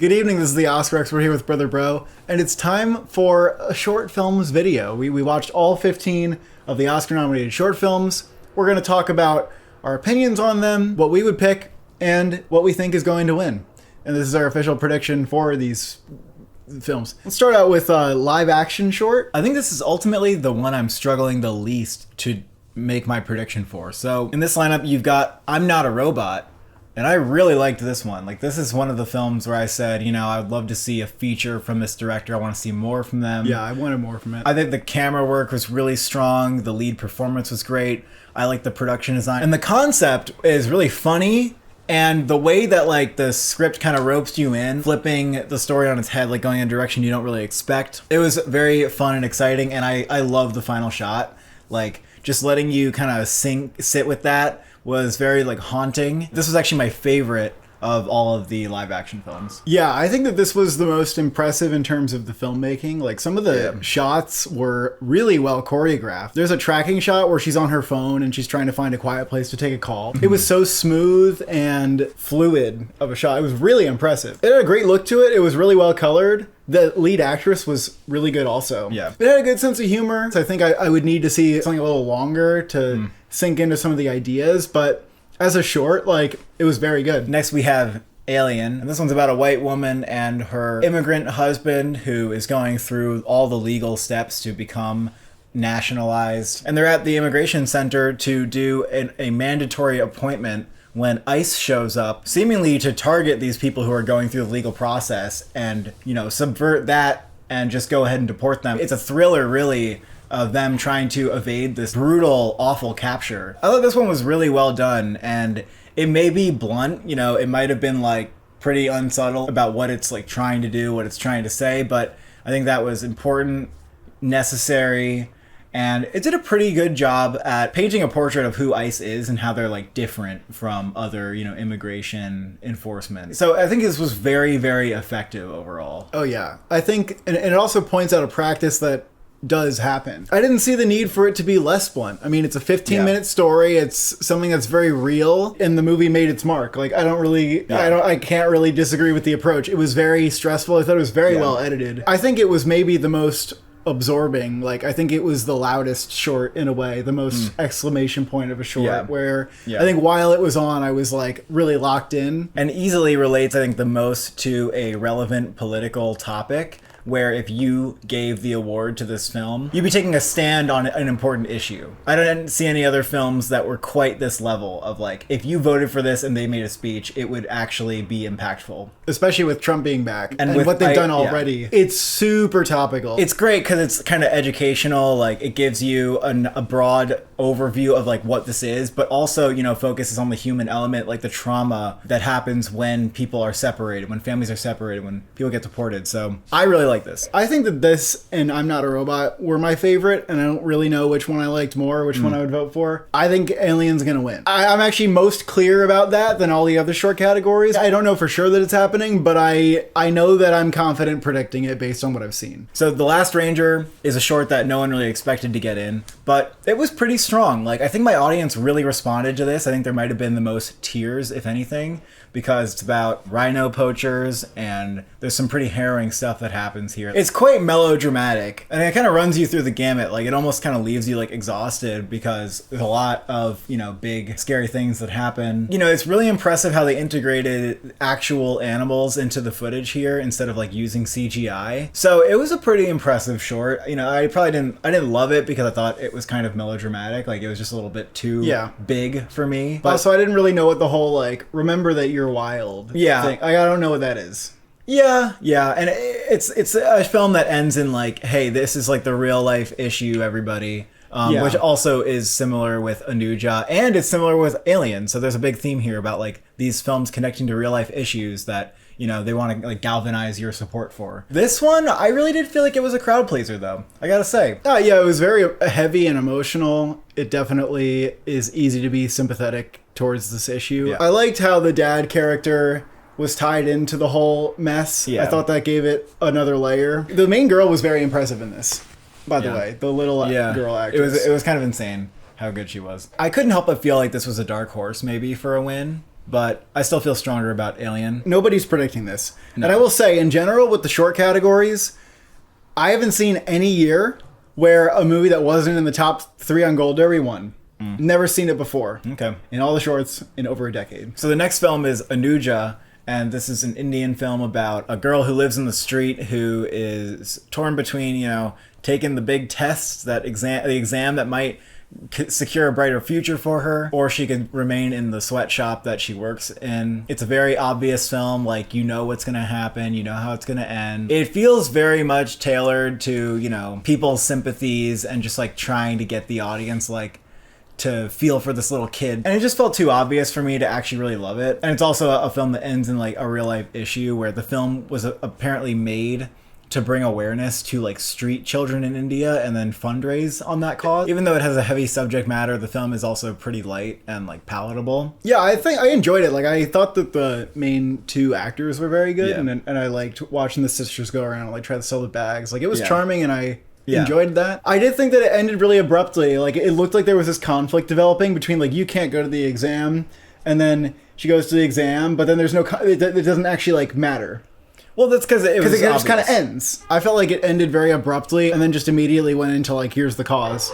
Good evening, this is the Oscar X. We're here with Brother Bro, and it's time for a short films video. We watched all 15 of the Oscar-nominated short films. We're going to talk about our opinions on them, what we would pick, and what we think is going to win. And this is our official prediction for these films. Let's start out with a live-action short. I think this is ultimately the one I'm struggling the least to make my prediction for. So in this lineup, you've got I'm Not a Robot. And I really liked this one. Like, this is one of the films where I said, you know, I'd love to see a feature from this director. I want to see more from them. Yeah, I wanted more from it. I think the camera work was really strong. The lead performance was great. I like the production design. And the concept is really funny. And the way that, like, the script kind of ropes you in, flipping the story on its head, like, going in a direction you don't really expect. It was very fun and exciting. And I love the final shot. Like, just letting you kind of sit with that was very, like, haunting. This was actually my favorite of all of the live action films. Yeah, I think that this was the most impressive in terms of the filmmaking. Like, some of the shots were really well choreographed. There's a tracking shot where she's on her phone and she's trying to find a quiet place to take a call. It was so smooth and fluid of a shot. It was really impressive. It had a great look to it. It was really well colored. The lead actress was really good also. Yeah. It had a good sense of humor. So I think I would need to see something a little longer to sink into some of the ideas, but as a short, like, it was very good. Next we have Alien, and this one's about a white woman and her immigrant husband who is going through all the legal steps to become nationalized. And they're at the immigration center to do a mandatory appointment when ICE shows up, seemingly to target these people who are going through the legal process and, you know, subvert that and just go ahead and deport them. It's a thriller, really, of them trying to evade this brutal, awful capture. I thought this one was really well done, and it may be blunt, you know, it might have been, like, pretty unsubtle about what it's, like, trying to do, what it's trying to say, but I think that was important, necessary, and it did a pretty good job at painting a portrait of who ICE is and how they're, like, different from other, you know, immigration enforcement. So I think this was very, very effective overall. Oh, yeah. I think, and it also points out a practice that does happen. I didn't see the need for it to be less blunt. I mean, it's a 15-minute story. It's something that's very real, and the movie made its mark. Like, I can't really disagree with the approach. It was very stressful. I thought it was very well edited. I think it was maybe the most absorbing. Like, I think it was the loudest short in a way, the most exclamation point of a short, where I think while it was on, I was, like, really locked in. And easily relates, I think, the most to a relevant political topic, where if you gave the award to this film, you'd be taking a stand on an important issue. I didn't see any other films that were quite this level of, like, if you voted for this and they made a speech, it would actually be impactful. Especially with Trump being back and what they've done already. Yeah. It's super topical. It's great because it's kind of educational. Like, it gives you a broad overview of, like, what this is, but also, you know, focuses on the human element, like the trauma that happens when people are separated, when families are separated, when people get deported. So I really like this. I think that this and I'm Not a Robot were my favorite, and I don't really know which one I liked more, which one I would vote for. I think Alien's gonna win. I'm actually most clear about that than all the other short categories. I don't know for sure that it's happening, but I know that I'm confident predicting it based on what I've seen. So The Last Ranger is a short that no one really expected to get in, but it was pretty strong. Like, I think my audience really responded to this. I think there might have been the most tears, if anything, because it's about rhino poachers and there's some pretty harrowing stuff that happens here. It's quite melodramatic, and it kind of runs you through the gamut. Like, it almost kind of leaves you, like, exhausted because there's a lot of, you know, big scary things that happen. You know, it's really impressive how they integrated actual animals into the footage here instead of, like, using CGI. So it was a pretty impressive short. You know, I didn't love it because I thought it was kind of melodramatic. Like, it was just a little bit too big for me. But also, I didn't really know what the whole, like, remember that you're wild thing. Like, I don't know what that is. Yeah, and it's a film that ends in, like, hey, this is, like, the real life issue, everybody. Which also is similar with Anuja, and it's similar with Alien. So there's a big theme here about, like, these films connecting to real life issues that, you know, they want to, like, galvanize your support for. This one, I really did feel like it was a crowd pleaser, though. I gotta say. Yeah, it was very heavy and emotional. It definitely is easy to be sympathetic towards this issue. I liked how the dad character was tied into the whole mess. I thought that gave it another layer. The main girl was very impressive in this, by the way. The little girl actress. It was kind of insane how good she was. I couldn't help but feel like this was a dark horse maybe for a win, but I still feel stronger about Alien. Nobody's predicting this. No. And I will say, in general, with the short categories, I haven't seen any year where a movie that wasn't in the top 3 on Gold Derby won. Never seen it before. Okay. In all the shorts in over a decade. So the next film is Anuja, and this is an Indian film about a girl who lives in the street who is torn between, you know, taking the big tests, the exam that might secure a brighter future for her, or she could remain in the sweatshop that she works in. It's a very obvious film, like, you know what's gonna happen, you know how it's gonna end. It feels very much tailored to, you know, people's sympathies and just like trying to get the audience like to feel for this little kid. And it just felt too obvious for me to actually really love it. And it's also a film that ends in like a real life issue where the film was apparently made to bring awareness to like street children in India and then fundraise on that cause. Even though it has a heavy subject matter, the film is also pretty light and like palatable. Yeah, I think I enjoyed it. Like, I thought that the main 2 actors were very good, and I liked watching the sisters go around and like try to sell the bags. Like, it was charming, and I enjoyed that. I did think that it ended really abruptly. Like, it looked like there was this conflict developing between like, you can't go to the exam, and then she goes to the exam, but then there's no it doesn't actually like matter. Well, that's because it just kind of ends. I felt like it ended very abruptly and then just immediately went into like, here's the cause.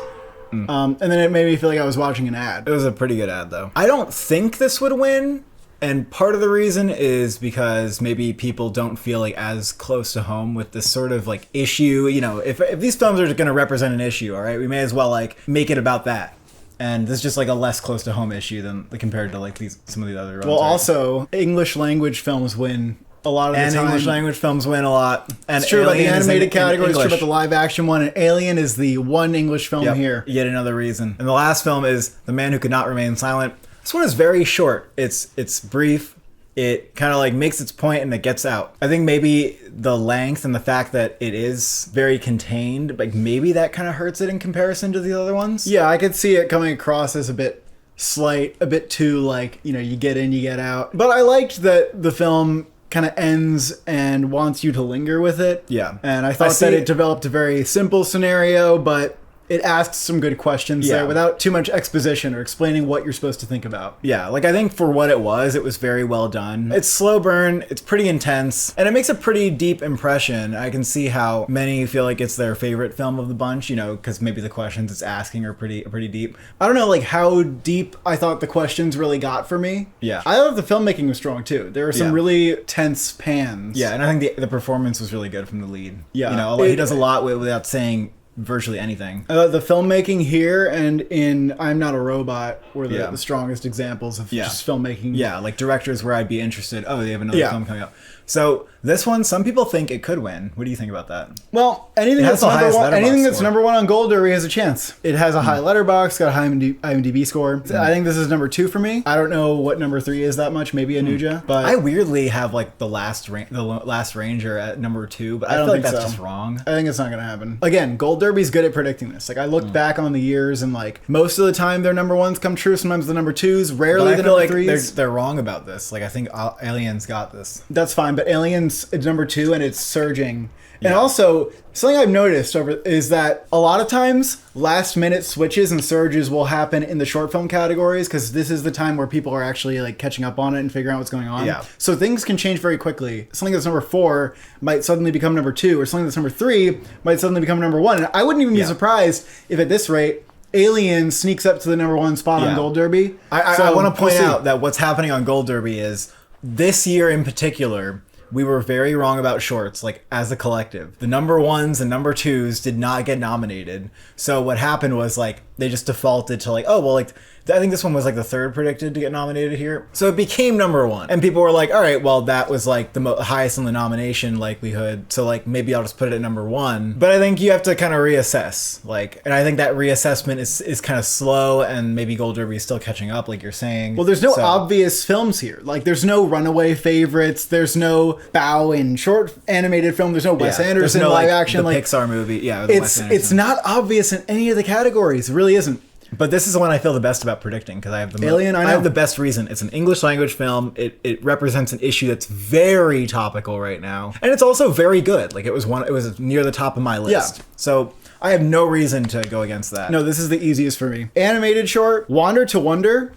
And then it made me feel like I was watching an ad. It was a pretty good ad, though. I don't think this would win, and part of the reason is because maybe people don't feel like as close to home with this sort of like issue. You know, if these films are going to represent an issue, all right, we may as well like make it about that. And this is just like a less close to home issue than compared to like some of the other ones. Well, also English language films win a lot of the time. And English language films win a lot. And it's true about the animated category, it's true about the live action one, and Alien is the one English film here. Yet another reason. And the last film is The Man Who Could Not Remain Silent. This one is very short. It's brief. It kind of like makes its point and it gets out. I think maybe the length and the fact that it is very contained, like maybe that kind of hurts it in comparison to the other ones. Yeah, I could see it coming across as a bit slight, a bit too like, you know, you get in, you get out. But I liked that the film kind of ends and wants you to linger with it. Yeah. And I thought that it developed a very simple scenario, but it asks some good questions there without too much exposition or explaining what you're supposed to think about. Yeah, like I think for what it was very well done. It's slow burn, it's pretty intense, and it makes a pretty deep impression. I can see how many feel like it's their favorite film of the bunch, you know, because maybe the questions it's asking are pretty deep. I don't know, like, how deep I thought the questions really got for me. Yeah. I thought the filmmaking was strong, too. There were some really tense pans. Yeah, and I think the performance was really good from the lead. Yeah. You know, he does a lot without saying virtually anything. The filmmaking here and in I'm Not a Robot were the strongest examples of just filmmaking. Yeah, like directors where I'd be interested. Oh, they have another film coming up. So this one, some people think it could win. What do you think about that? Well, anything that's number one on Gold Derby has a chance. It has a high letterbox, got a high IMDb score. I think this is number 2 for me. I don't know what number 3 is that much. Maybe Anuja, but I weirdly have like the Last Ranger at number 2, but I feel like that's just wrong. I think it's not gonna happen. Again, Gold Derby's good at predicting this. Like I looked back on the years, and like most of the time their number 1s come true. Sometimes the number 2s, rarely the number 3s. They're wrong about this. Like I think Alien's got this. That's fine. But Aliens is number 2 and it's surging. Yeah. And also, something I've noticed is that a lot of times last minute switches and surges will happen in the short film categories because this is the time where people are actually like catching up on it and figuring out what's going on. Yeah. So things can change very quickly. Something that's number 4 might suddenly become number 2, or something that's number 3 might suddenly become number 1. And I wouldn't even be surprised if at this rate Alien sneaks up to the number 1 spot on Gold Derby. I want to point out that what's happening on Gold Derby is this year in particular, we were very wrong about shorts, like as a collective. The number 1s and number 2s did not get nominated. So what happened was like they just defaulted to like, oh, well, like I think this one was like the 3rd predicted to get nominated here. So it became number 1. And people were like, all right, well, that was like the highest in the nomination likelihood. So like maybe I'll just put it at number 1. But I think you have to kind of reassess. Like, and I think that reassessment is kind of slow, and maybe Gold Derby is still catching up, like you're saying. Well, there's no obvious films here. Like there's no runaway favorites. There's no bow in short animated film. There's no Wes Anderson live action. The like Pixar movie. Yeah. It's not obvious in any of the categories. It really isn't. But this is the one I feel the best about predicting because I have the Alien. I have the best reason. It's an English language film. It represents an issue that's very topical right now, and it's also very good. Like it was near the top of my list. Yeah. So I have no reason to go against that. No, this is the easiest for me. Animated short, Wander to Wonder.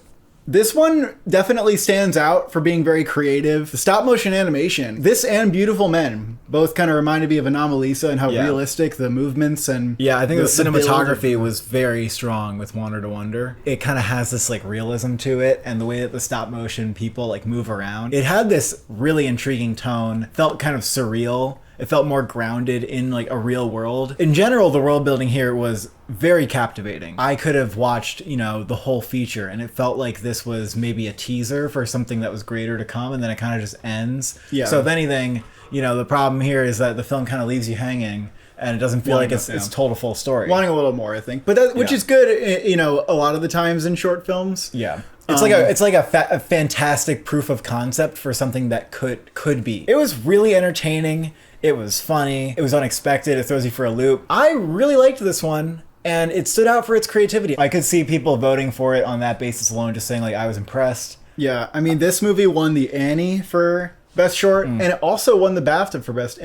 This one definitely stands out for being very creative. The stop motion animation, this and Beautiful Men, both kind of reminded me of Anomalisa and how realistic the movements and I think the cinematography was very strong with Wander to Wonder. It kind of has this like realism to it, and the way that the stop motion people like move around. It had this really intriguing tone, felt kind of surreal. It felt more grounded in like a real world. In general, the world building here was very captivating. I could have watched, the whole feature, and it felt like this was maybe a teaser for something that was greater to come, and then it kind of just ends. Yeah. So if anything, the problem here is that the film kind of leaves you hanging, and it doesn't feel like it's told a full story. Wanting a little more, I think. But which is good, a lot of the times in short films. Yeah. It's like a fantastic proof of concept for something that could be. It was really entertaining. It was funny. It was unexpected. It throws you for a loop. I really liked this one, and it stood out for its creativity. I could see people voting for it on that basis alone, just saying like I was impressed. Yeah, I mean, this movie won the Annie for Best Short, and it also won the BAFTA for Best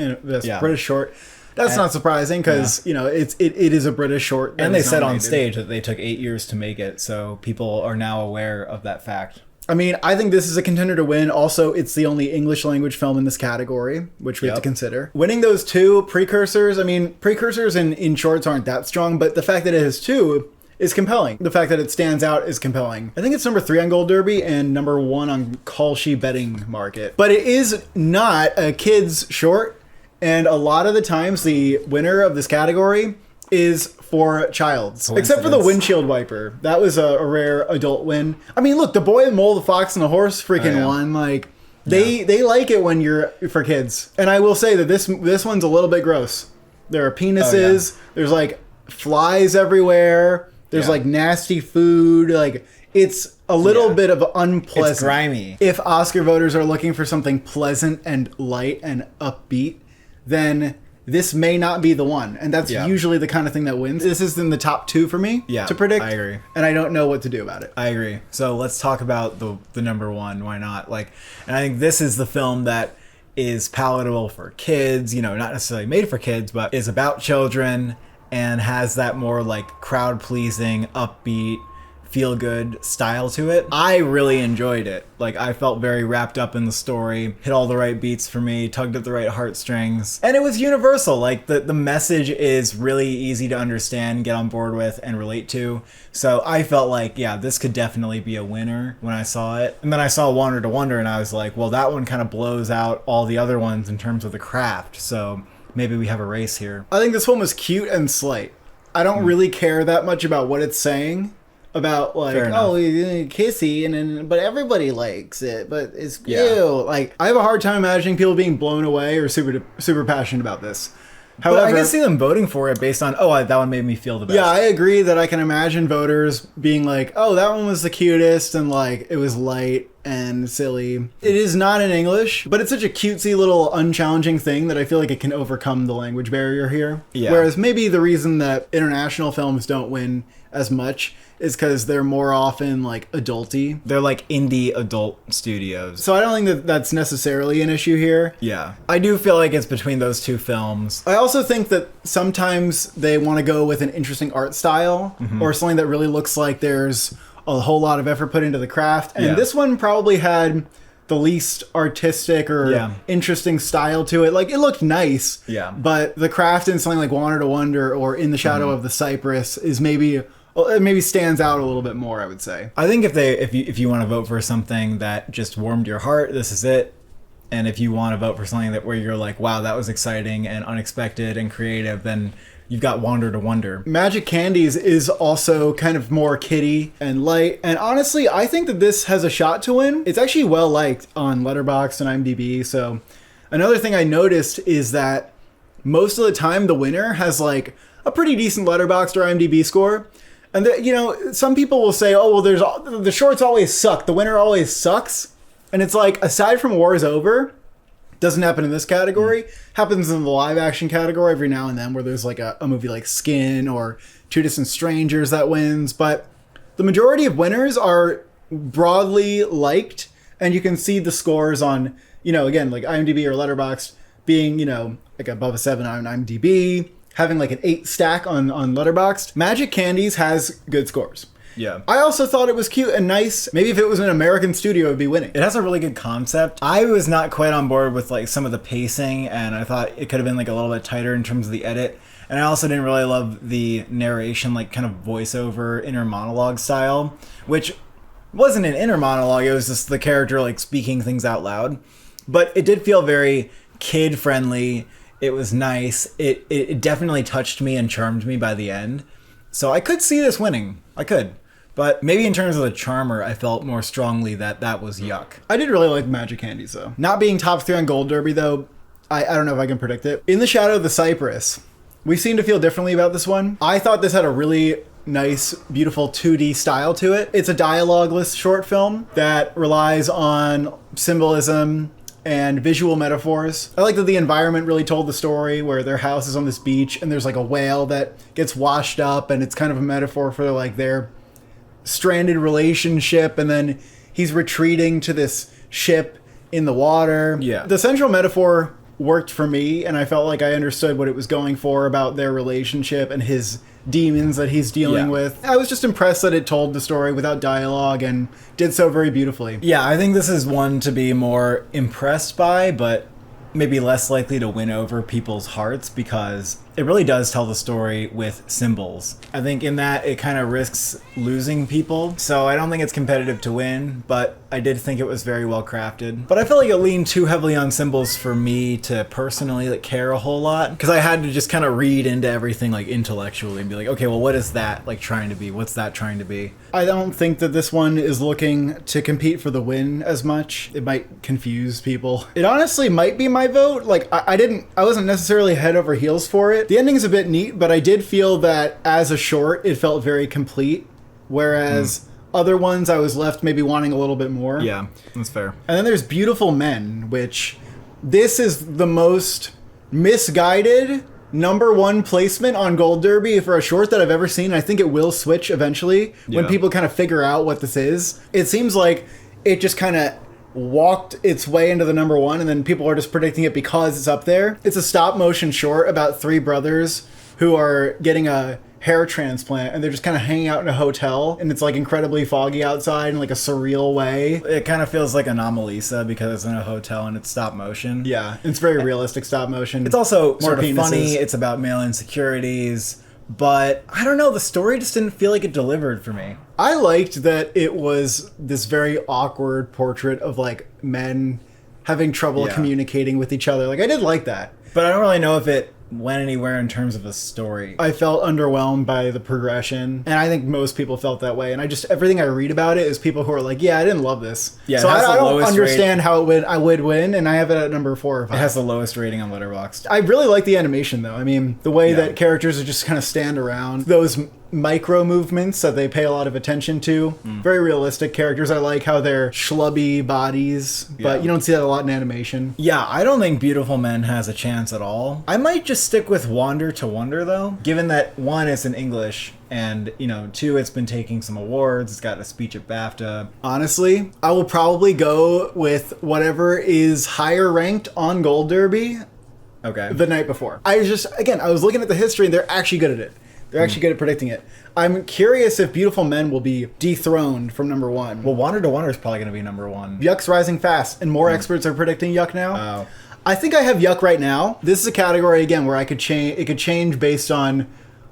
British Short. That's not surprising because it is a British short, and they said on stage that they took 8 years to make it, so people are now aware of that fact. I mean, I think this is a contender to win. Also, it's the only English language film in this category, which we have to consider. Winning those two precursors, precursors in shorts aren't that strong, but the fact that it has two is compelling. The fact that it stands out is compelling. I think it's number 3 on Gold Derby and number 1 on Kalshi betting market. But it is not a kid's short, and a lot of the times the winner of this category is for childs. Except for the windshield wiper. That was a rare adult win. I mean, look, The Boy, the Mole, the Fox, and the Horse freaking won. Like, they like it when you're for kids. And I will say that this one's a little bit gross. There are penises. There's like flies everywhere. There's like nasty food. Like, it's a little bit of unpleasant. It's grimy. If Oscar voters are looking for something pleasant and light and upbeat, then this may not be the one. And that's usually the kind of thing that wins. This is in the top 2 for me to predict. I agree. And I don't know what to do about it. I agree. So let's talk about the number 1. Why not? And I think this is the film that is palatable for kids, not necessarily made for kids, but is about children and has that more like crowd-pleasing, upbeat, feel-good style to it. I really enjoyed it. Like, I felt very wrapped up in the story, hit all the right beats for me, tugged at the right heartstrings, and it was universal. Like, the message is really easy to understand, get on board with, and relate to. So I felt like, this could definitely be a winner when I saw it. And then I saw Wander to Wonder, and I was like, well, that one kind of blows out all the other ones in terms of the craft, so maybe we have a race here. I think this one was cute and slight. I don't really care that much about what it's saying. About like, kissy, but everybody likes it, but it's ew. Like, I have a hard time imagining people being blown away or super passionate about this. However, but I can see them voting for it based on, that one made me feel the best. Yeah, I agree that I can imagine voters being like, that one was the cutest, and like, it was light and silly. It is not in English, but it's such a cutesy little unchallenging thing that I feel like it can overcome the language barrier here. Yeah. Whereas maybe the reason that international films don't win as much is because they're more often like adulty. They're like indie adult studios. So I don't think that that's necessarily an issue here. Yeah. I do feel like it's between those two films. I also think that sometimes they want to go with an interesting art style or something that really looks like there's a whole lot of effort put into the craft. And this one probably had the least artistic or interesting style to it. Like, it looked nice. Yeah. But the craft in something like Wander to Wonder or In the Shadow of the Cypress is it maybe stands out a little bit more, I would say. I think if you want to vote for something that just warmed your heart, this is it. And if you want to vote for something where you're like, wow, that was exciting and unexpected and creative, then you've got Wander to Wonder. Magic Candies is also kind of more kiddie and light. And honestly, I think that this has a shot to win. It's actually well liked on LETTERBOXD and IMDb. So another thing I noticed is that most of the time the winner has like a pretty decent LETTERBOXD or IMDb score. And some people will say, the shorts always suck. The winner always sucks. And it's like, aside from War is Over, doesn't happen in this category. Happens in the live action category every now and then, where there's like a movie like Skin or Two Distant Strangers that wins. But the majority of winners are broadly liked, and you can see the scores on, again, like IMDb or LETTERBOXD being, like above a 7 on IMDb, having like an 8 stack on LETTERBOXD. Magic Candies has good scores. Yeah. I also thought it was cute and nice. Maybe if it was an American studio, it would be winning. It has a really good concept. I was not quite on board with like some of the pacing, and I thought it could have been like a little bit tighter in terms of the edit. And I also didn't really love the narration, like kind of voiceover inner monologue style, which wasn't an inner monologue. It was just the character like speaking things out loud. But it did feel very kid friendly. It was nice. It definitely touched me and charmed me by the end. So I could see this winning. I could. But maybe in terms of the charmer, I felt more strongly that was yuck. I did really like Magic Candies, though. Not being top 3 on Gold Derby, though, I don't know if I can predict it. In the Shadow of the Cypress, we seem to feel differently about this one. I thought this had a really nice, beautiful 2D style to it. It's a dialogueless short film that relies on symbolism and visual metaphors. I like that the environment really told the story, where their house is on this beach and there's like a whale that gets washed up, and it's kind of a metaphor for like their stranded relationship, and then he's retreating to this ship in the water. Yeah. The central metaphor worked for me, and I felt like I understood what it was going for about their relationship and his demons that he's dealing with. I was just impressed that it told the story without dialogue and did so very beautifully. Yeah, I think this is one to be more impressed by, but maybe less likely to win over people's hearts, because it really does tell the story with symbols. I think in that it kind of risks losing people, so I don't think it's competitive to win, but I did think it was very well crafted. But I feel like it leaned too heavily on symbols for me to personally like care a whole lot, because I had to just kind of read into everything like intellectually and be like, okay, well, what is that like trying to be? What's that trying to be? I don't think that this one is looking to compete for the win as much. It might confuse people. It honestly might be my vote. Like I wasn't necessarily head over heels for it. The ending is a bit neat, but I did feel that as a short, it felt very complete. Whereas other ones, I was left maybe wanting a little bit more. Yeah, that's fair. And then there's Beautiful Men, which this is the most misguided #1 placement on Gold Derby for a short that I've ever seen. I think it will switch eventually when people kind of figure out what this is. It seems like it just kind of walked its way into the #1, and then people are just predicting it because it's up there. It's a stop motion short about 3 brothers who are getting a hair transplant, and they're just kind of hanging out in a hotel, and it's like incredibly foggy outside in like a surreal way. It kind of feels like Anomalisa because it's in a hotel and it's stop motion. Yeah, it's very realistic stop motion. It's also More sort of penises. funny. It's about male insecurities, but I don't know, the story just didn't feel like it delivered for me. I liked that it was this very awkward portrait of like men having trouble communicating with each other. Like I did like that. But I don't really know if it went anywhere in terms of a story. I felt underwhelmed by the progression, and I think most people felt that way. And everything I read about it is people who are like, yeah, I didn't love this. Yeah, so I don't lowest understand how I would win, and I have it at number 4 or 5. It has the lowest rating on Letterboxd. I really like the animation, though. I mean, the way that characters are just kind of stand around, those micro movements that they pay a lot of attention to. Very realistic characters. I like how they're schlubby bodies, but you don't see that a lot in animation. Yeah, I don't think Beautiful Men has a chance at all. I might just stick with Wander to Wonder, though, given that 1, it's in English, and 2, it's been taking some awards. It's got a speech at BAFTA. Honestly, I will probably go with whatever is higher ranked on Gold Derby the night before. I was looking at the history, and they're actually good at it. They're actually good at predicting it. I'm curious if Beautiful Men will be dethroned from #1. Well, Wander to Wonder is probably going to be #1. Yuck's rising fast, and more experts are predicting Yuck now. Oh. I think I have Yuck right now. This is a category, again, where I could change. It could change based on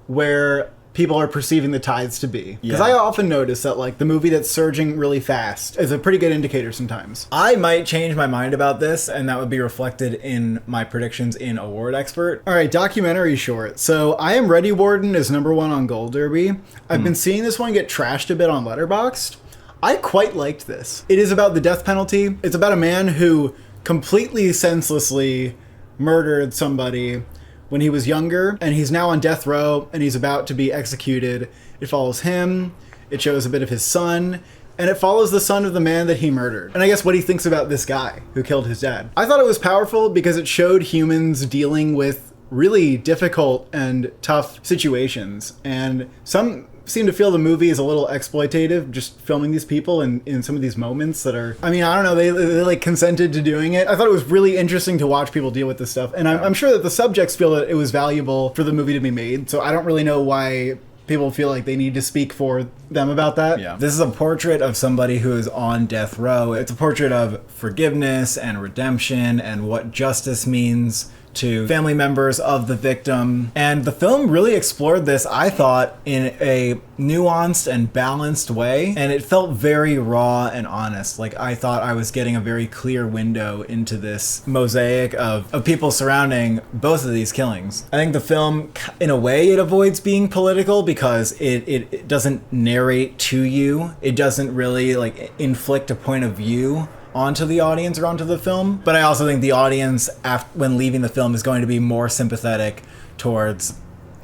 where people are perceiving the tides to be. Because I often notice that like the movie that's surging really fast is a pretty good indicator sometimes. I might change my mind about this, and that would be reflected in my predictions in Award Expert. All right, documentary short. So I Am Ready Warden is #1 on Gold Derby. I've been seeing this one get trashed a bit on Letterboxd. I quite liked this. It is about the death penalty. It's about a man who completely senselessly murdered somebody when he was younger, and he's now on death row, and he's about to be executed. It follows him, it shows a bit of his son, and it follows the son of the man that he murdered. And I guess what he thinks about this guy who killed his dad. I thought it was powerful because it showed humans dealing with really difficult and tough situations. And some seem to feel the movie is a little exploitative, just filming these people in some of these moments that are, I mean, I don't know, they like consented to doing it. I thought it was really interesting to watch people deal with this stuff. And I'm sure that the subjects feel that it was valuable for the movie to be made. So I don't really know why people feel like they need to speak for them about that. Yeah. This is a portrait of somebody who is on death row. It's a portrait of forgiveness and redemption and what justice means to family members of the victim. And the film really explored this, I thought, in a nuanced and balanced way. And it felt very raw and honest. Like, I thought I was getting a very clear window into this mosaic of people surrounding both of these killings. I think the film, in a way, it avoids being political because it doesn't narrate to you. It doesn't really, like, inflict a point of view onto the audience or onto the film. But I also think the audience, when leaving the film, is going to be more sympathetic towards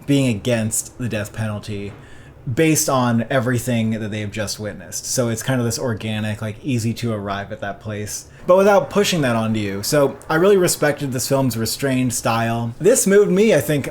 being against the death penalty based on everything that they've just witnessed. So it's kind of this organic, like, easy to arrive at that place, but without pushing that onto you. So I really respected this film's restrained style. This moved me, I think,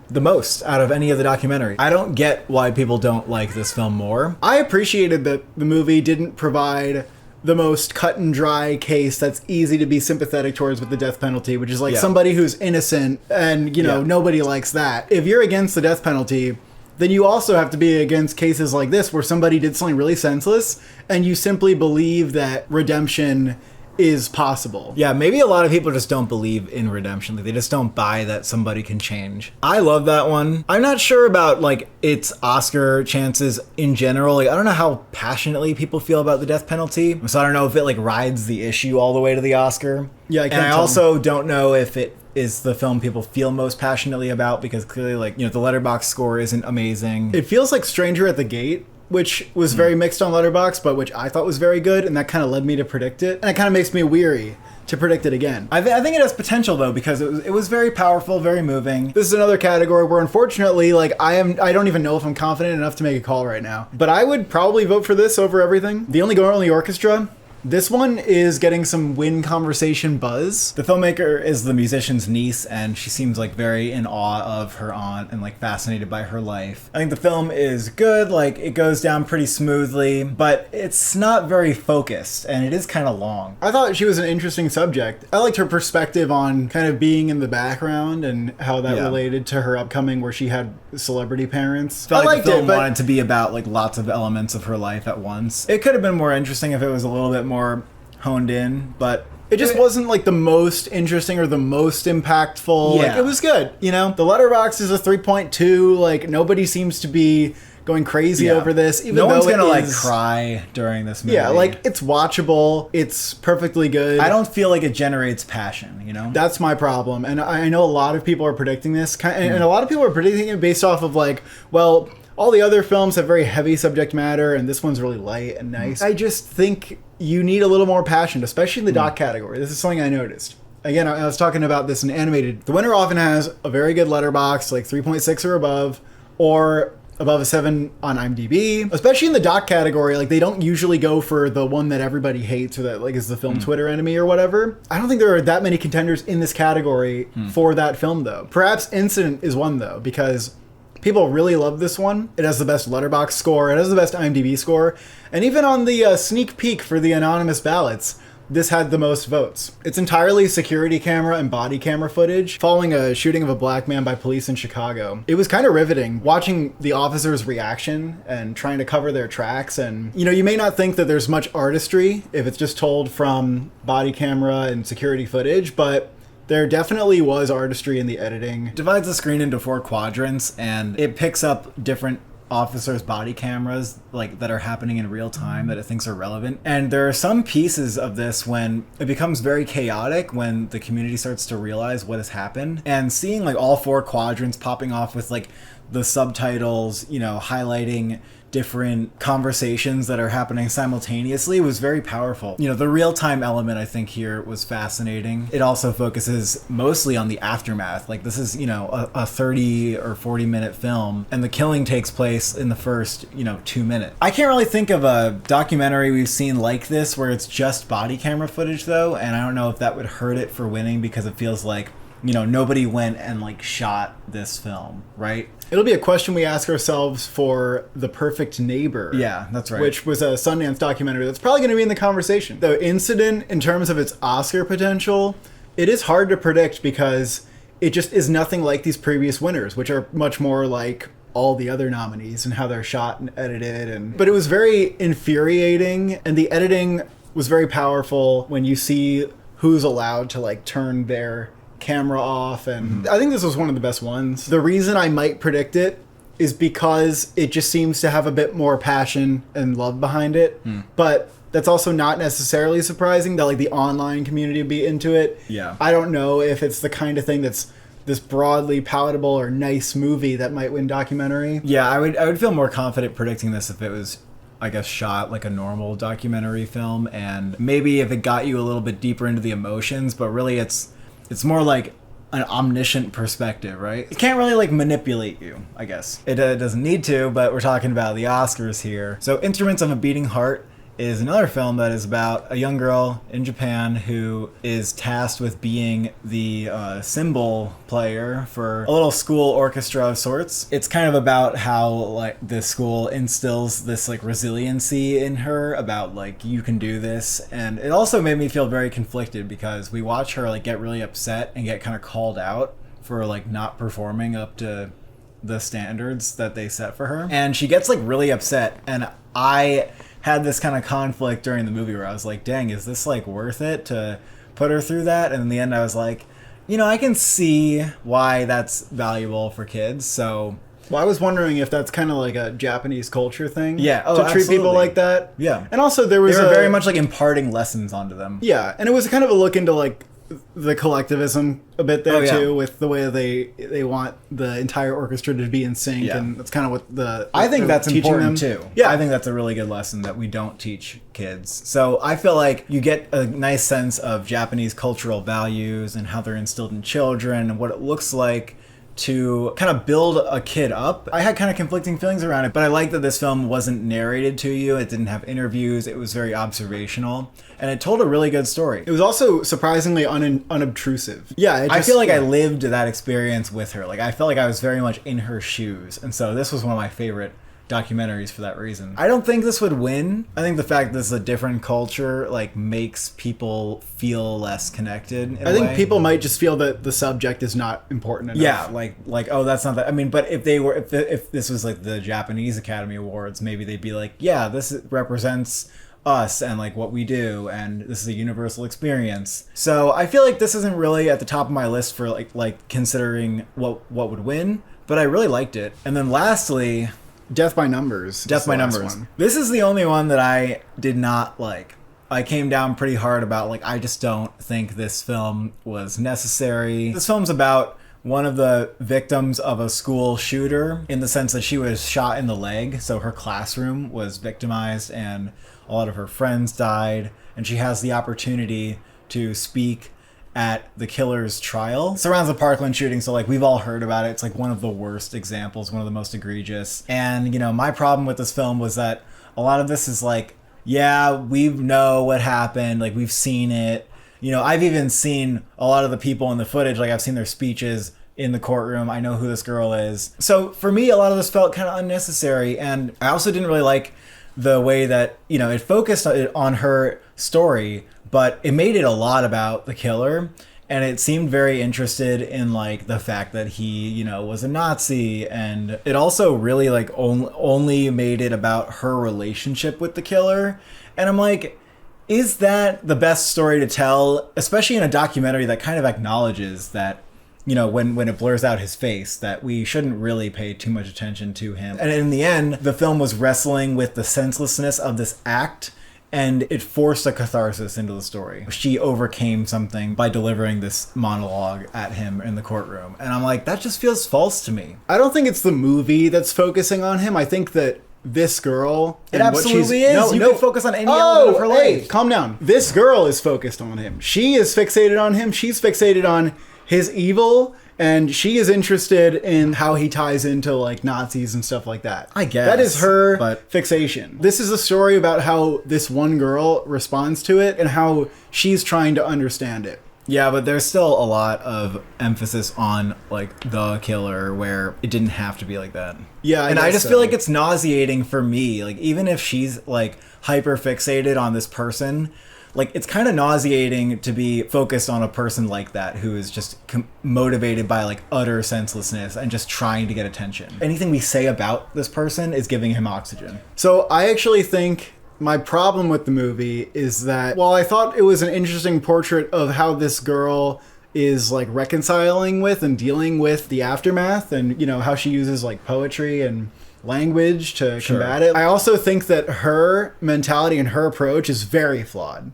the most out of any of the documentary. I don't get why people don't like this film more. I appreciated that the movie didn't provide the most cut and dry case that's easy to be sympathetic towards with the death penalty, which is like somebody who's innocent and, you know, nobody likes that. If you're against the death penalty, then you also have to be against cases like this where somebody did something really senseless and you simply believe that redemption is possible. Yeah, maybe a lot of people just don't believe in redemption. Like, they just don't buy that somebody can change. I love that one. I'm not sure about, like, its Oscar chances in general. Like, I don't know how passionately people feel about the death penalty, so I don't know if it, like, rides the issue all the way to the Oscar. Yeah, I also don't know if it is the film people feel most passionately about, because clearly, like, you know, the Letterboxd score isn't amazing. It feels like Stranger at the Gate, which was very mixed on Letterboxd, but which I thought was very good, and that kind of led me to predict it. And it kind of makes me weary to predict it again. I think it has potential, though, because it was very powerful, very moving. This is another category where, unfortunately, like, I don't even know if I'm confident enough to make a call right now. But I would probably vote for this over everything. The Only Girl in the Orchestra. This one is getting some Win conversation buzz. The filmmaker is the musician's niece, and she seems like very in awe of her aunt and like fascinated by her life. I think the film is good, like it goes down pretty smoothly, but it's not very focused, and it is kind of long. I thought she was an interesting subject. I liked her perspective on kind of being in the background and how that related to her upcoming where she had celebrity parents. I liked the film wanted to be about like lots of elements of her life at once. It could have been more interesting if it was a little bit more honed in, but it just wasn't like the most interesting or the most impactful. Yeah. Like, it was good, you know? The Letterboxd is a 3.2. Like, nobody seems to be going crazy over this. Even no though one's gonna like cry during this movie. Yeah, like, it's watchable. It's perfectly good. I don't feel like it generates passion, you know? That's my problem. And I know a lot of people are predicting this, and a lot of people are predicting it based off of like, well, all the other films have very heavy subject matter, and this one's really light and nice. I just think you need a little more passion, especially in the doc category. This is something I noticed. Again, I was talking about this in animated. The winner often has a very good Letterboxd, like 3.6 or above, or above a 7 on IMDb. Especially in the doc category, like, they don't usually go for the one that everybody hates or that like is the film Twitter enemy or whatever. I don't think there are that many contenders in this category for that film, though. Perhaps Incident is one, though, because people really love this one. It has the best Letterboxd score. It has the best IMDb score. And even on the sneak peek for the anonymous ballots, this had the most votes. It's entirely security camera and body camera footage following a shooting of a black man by police in Chicago. It was kind of riveting watching the officers' reaction and trying to cover their tracks. And, you know, you may not think that there's much artistry if it's just told from body camera and security footage, but there definitely was artistry in the editing. It divides the screen into 4 quadrants, and it picks up different officers' body cameras like that are happening in real time that it thinks are relevant. And there are some pieces of this when it becomes very chaotic, when the community starts to realize what has happened, and seeing like all 4 quadrants popping off with like the subtitles, you know, highlighting different conversations that are happening simultaneously was very powerful. You know, the real-time element, I think, here was fascinating. It also focuses mostly on the aftermath. Like, this is, you know, a 30 or 40-minute film, and the killing takes place in the first, you know, 2 minutes. I can't really think of a documentary we've seen like this where it's just body camera footage, though, and I don't know if that would hurt it for winning, because it feels like, you know, nobody went and like shot this film, right? It'll be a question we ask ourselves for The Perfect Neighbor. Yeah, that's right. Which was a Sundance documentary that's probably going to be in the conversation. The Incident, in terms of its Oscar potential, it is hard to predict because it just is nothing like these previous winners, which are much more like all the other nominees and how they're shot and edited. But it was very infuriating, and the editing was very powerful when you see who's allowed to like turn their camera off, and I think this was one of the best ones. The reason I might predict it is because it just seems to have a bit more passion and love behind it. But that's also not necessarily surprising that like the online community would be into it. Yeah. I don't know if it's the kind of thing that's this broadly palatable or nice movie that might win documentary. Yeah, I would feel more confident predicting this if it was, I guess, shot like a normal documentary film, and maybe if it got you a little bit deeper into the emotions, but really it's more like an omniscient perspective, right? It can't really like manipulate you, I guess. It doesn't need to, but we're talking about the Oscars here. So Instruments of a Beating Heart is another film that is about a young girl in Japan who is tasked with being the cymbal player for a little school orchestra of sorts. It's kind of about how like the school instills this like resiliency in her about like you can do this, and it also made me feel very conflicted because we watch her like get really upset and get kind of called out for like not performing up to the standards that they set for her, and she gets like really upset, and I had this kind of conflict during the movie where I was like, dang, is this like worth it to put her through that? And in the end I was like, you know, I can see why that's valuable for kids. So Well, I was wondering if that's kind of like a Japanese culture thing. Yeah, to treat absolutely. people like that. Yeah. And also they were very much like imparting lessons onto them. Yeah, and it was kind of a look into like the collectivism a bit there too, with the way they want the entire orchestra to be in sync, and that's kind of what I think that's important them. too. Yeah, I think that's a really good lesson that we don't teach kids. So I feel like you get a nice sense of Japanese cultural values and how they're instilled in children and what it looks like to kind of build a kid up. I had kind of conflicting feelings around it, but I like that this film wasn't narrated to you. It didn't have interviews. It was very observational, and it told a really good story. It was also surprisingly unobtrusive. Yeah, I feel like I lived that experience with her. Like I felt like I was very much in her shoes, and so this was one of my favorite documentaries for that reason. I don't think this would win. I think the fact that this is a different culture like makes people feel less connected. I think people might just feel that the subject is not important enough. Yeah, like oh, that's not that. I mean, but if this was like the Japanese Academy Awards, maybe they'd be like, yeah, this represents us and like what we do, and this is a universal experience. So I feel like this isn't really at the top of my list for like considering what would win, but I really liked it. And then lastly, Death by Numbers. Death by Numbers. This is the only one that I did not like. I came down pretty hard about like I just don't think this film was necessary. This film's about one of the victims of a school shooter in the sense that she was shot in the leg, so her classroom was victimized and a lot of her friends died, and she has the opportunity to speak at the killer's trial. Surrounds the Parkland shooting, so like we've all heard about it. It's like one of the worst examples, one of the most egregious. And you know, my problem with this film was that a lot of this is like, yeah, we know what happened, like we've seen it. You know, I've even seen a lot of the people in the footage, like I've seen their speeches in the courtroom. I know who this girl is. So for me, a lot of this felt kind of unnecessary, and I also didn't really like the way that, you know, it focused on her story, but it made it a lot about the killer, and it seemed very interested in like the fact that he, you know, was a Nazi, and it also really like only made it about her relationship with the killer. And I'm like, is that the best story to tell, especially in a documentary that kind of acknowledges that, you know, when it blurs out his face, that we shouldn't really pay too much attention to him. And in the end, the film was wrestling with the senselessness of this act, and it forced a catharsis into the story. She overcame something by delivering this monologue at him in the courtroom. And I'm like, that just feels false to me. I don't think it's the movie that's focusing on him. I think that this girl... It absolutely is. You can focus on any element of her life. Calm down. This girl is focused on him. She is fixated on him. She's fixated on his evil, and she is interested in how he ties into like Nazis and stuff like that. I guess that is her fixation. This is a story about how this one girl responds to it and how she's trying to understand it. Yeah, but there's still a lot of emphasis on like the killer where it didn't have to be like that. Yeah, I just feel like it's nauseating for me. Like even if she's like hyper fixated on this person, like, it's kind of nauseating to be focused on a person like that who is just motivated by like utter senselessness and just trying to get attention. Anything we say about this person is giving him oxygen. So I actually think my problem with the movie is that while I thought it was an interesting portrait of how this girl is like reconciling with and dealing with the aftermath, and you know how she uses like poetry and language to combat it, I also think that her mentality and her approach is very flawed.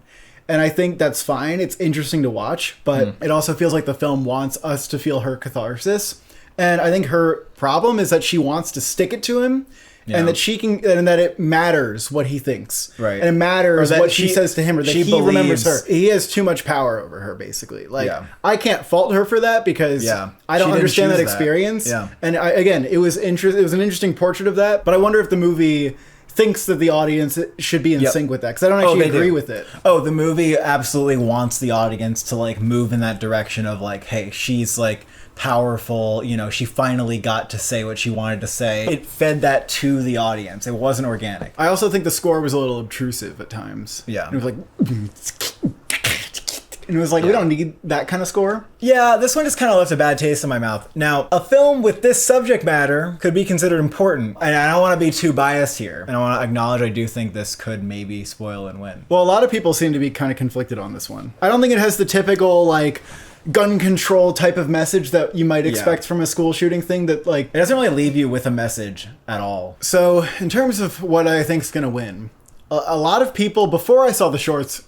And I think that's fine. It's interesting to watch, but it also feels like the film wants us to feel her catharsis. And I think her problem is that she wants to stick it to him. Yeah. And that she can, and that it matters what he thinks, right? And it matters what she says to him, or that he remembers her. He has too much power over her, basically. Like, I can't fault her for that because I don't understand that experience. Yeah. And again, it was an interesting portrait of that. But I wonder if the movie thinks that the audience should be in sync with that, because I don't actually agree with it. Oh, the movie absolutely wants the audience to like move in that direction of like, hey, she's like powerful, you know, she finally got to say what she wanted to say. It fed that to the audience. It wasn't organic. I also think the score was a little obtrusive at times. Yeah. And it was like, and it was like, we don't need that kind of score. Yeah, this one just kind of left a bad taste in my mouth. Now, a film with this subject matter could be considered important. And I don't want to be too biased here. And I want to acknowledge I do think this could maybe spoil and win. Well, a lot of people seem to be kind of conflicted on this one. I don't think it has the typical, like, gun control type of message that you might expect from a school shooting thing that, like... It doesn't really leave you with a message at all. So, in terms of what I think is going to win, a lot of people, before I saw the shorts,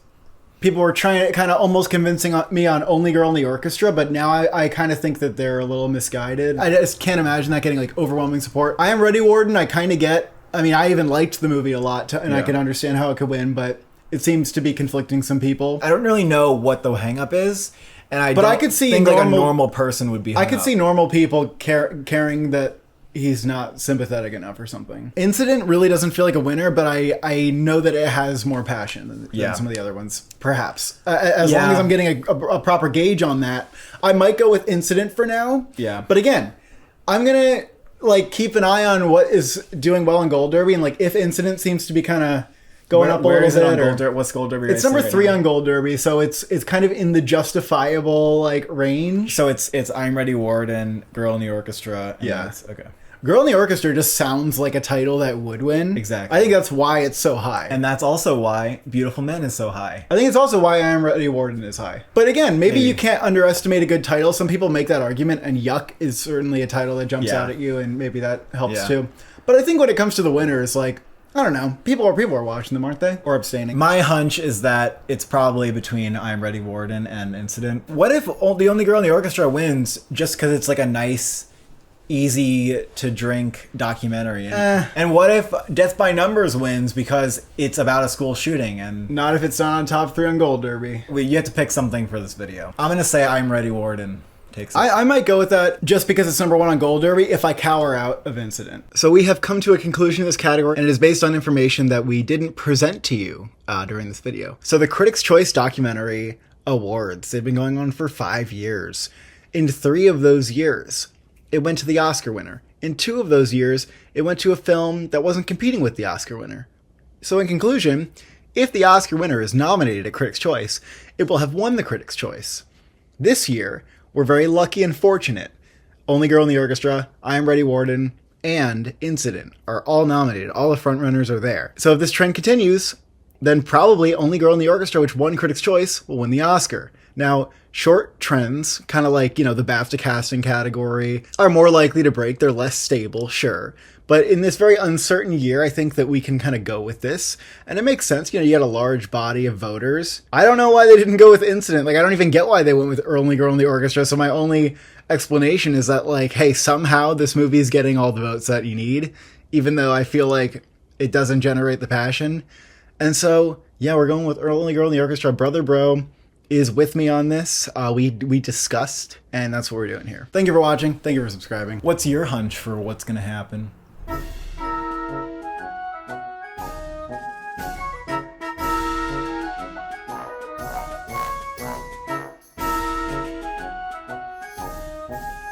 people were trying to kind of almost convincing me on Only Girl in the Orchestra, but now I kind of think that they're a little misguided. I just can't imagine that getting, like, overwhelming support. I Am Ready, Warden, I kind of get. I mean, I even liked the movie a lot, and I can understand how it could win, but it seems to be conflicting some people. I don't really know what the hang-up is. And I could see think like a normal person would be hung I could see normal people caring that he's not sympathetic enough or something. Incident really doesn't feel like a winner, but I know that it has more passion than some of the other ones. Perhaps. As long as I'm getting a proper gauge on that. I might go with Incident for now. Yeah. But again, I'm going to like keep an eye on what is doing well in Gold Derby, and like if Incident seems to be kind of going up a little bit. What's Gold Derby? It's number 3 on Gold Derby, so it's kind of in the justifiable like range. So it's I'm Ready, Warden, Girl in the Orchestra. And okay. Girl in the Orchestra just sounds like a title that would win. Exactly. I think that's why it's so high. And that's also why Beautiful Men is so high. I think it's also why I Am Ready, Warden is high. But again, maybe you can't underestimate a good title. Some people make that argument, and Yuck is certainly a title that jumps out at you, and maybe that helps too. But I think when it comes to the winners, like, I don't know. People are watching them, aren't they? Or abstaining. My hunch is that it's probably between I'm Ready, Warden and Incident. What if The Only Girl in the Orchestra wins just because it's like a nice, easy to drink documentary? And what if Death by Numbers wins because it's about a school shooting? And not if it's not on top 3 on Gold Derby. You have to pick something for this video. I'm gonna say I'm Ready, Warden. I might go with that just because it's number 1 on Gold Derby if I cower out of Incident. So we have come to a conclusion in this category, and it is based on information that we didn't present to you during this video. So the Critics' Choice Documentary Awards, they've been going on for 5 years. In 3 of those years, it went to the Oscar winner. In 2 of those years, it went to a film that wasn't competing with the Oscar winner. So in conclusion, if the Oscar winner is nominated at Critics' Choice, it will have won the Critics' Choice. This year, we're very lucky and fortunate. Only Girl in the Orchestra, I Am Ready, Warden, and Incident are all nominated. All the frontrunners are there. So if this trend continues, then probably Only Girl in the Orchestra, which won Critics' Choice, will win the Oscar. Now, short trends, kind of like, the BAFTA casting category, are more likely to break. They're less stable, sure. But in this very uncertain year, I think that we can kind of go with this. And it makes sense. You got a large body of voters. I don't know why they didn't go with Incident. Like, I don't even get why they went with Only Girl in the Orchestra. So my only explanation is that, like, hey, somehow this movie is getting all the votes that you need, even though I feel like it doesn't generate the passion. And so, yeah, we're going with Only Girl in the Orchestra. Brother Bro is with me on this. We discussed, and that's what we're doing here. Thank you for watching. Thank you for subscribing. What's your hunch for what's going to happen?